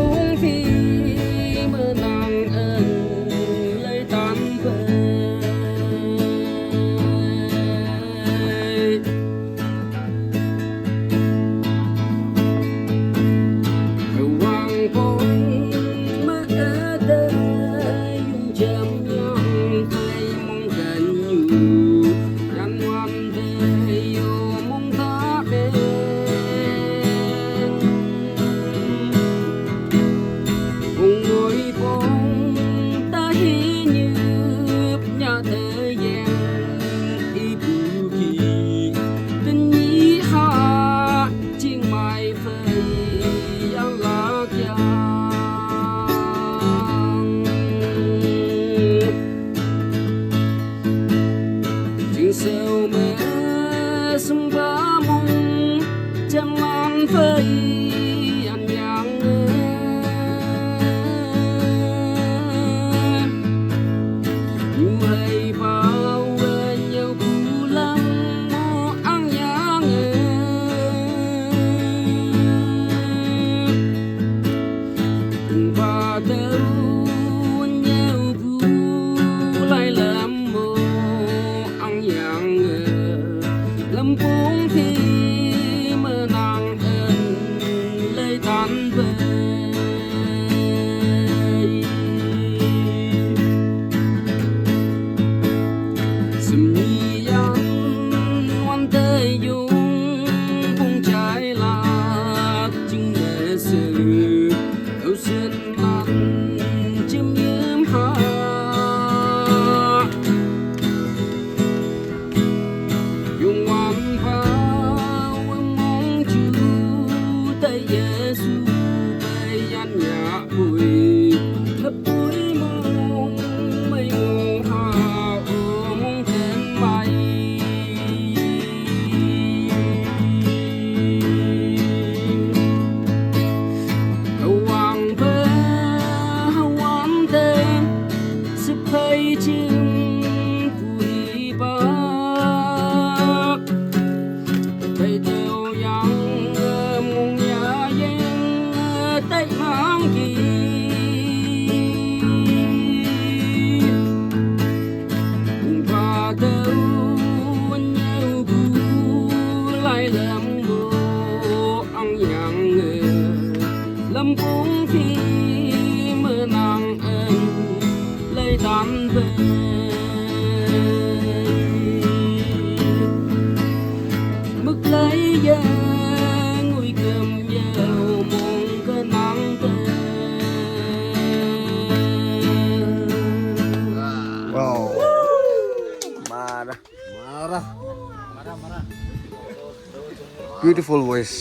lempung phi menang lay tan vơi hoàng hôn mơ đời dùng chấm nhang tay mong gần nhiều nhăn ngoan về yêu mong ta bên cùng ngồi bóng ta hí như nhà thời gian đi bù kỳ tình nhí ha chiêng mai phơi yang lá giang chừng sâu mơ sung ba mong chẳng lan phơi anh yang như hay bao nhau cũ lắm mô ăn yang và đâu nhau cũ lại làm mô ăn yang lâm cuốn khi mơ nàng lấy tan về sum nhi yang ngoan tơi dung cùng trái lạc chừng lệ sự âu sơn mặn chim yếm ha dùng ngoan vào mong chú tay Giêsu bay ăn nhà bụi thấp bụi mong mây ngô hà mong tên bay hầu hoàng bơ hầu hoàng tên sức hay chim vui bác thầy theo yang mong nhà yên tay mang kỳ cùng và đâu nhau bu lại làm bộ ăn yang lâm cuốn phi mơ nàng lấy tan về mức lấy giờ ngồi cầm dầu mong cái nắng tê Wow. Marah. Marah. Beautiful voice.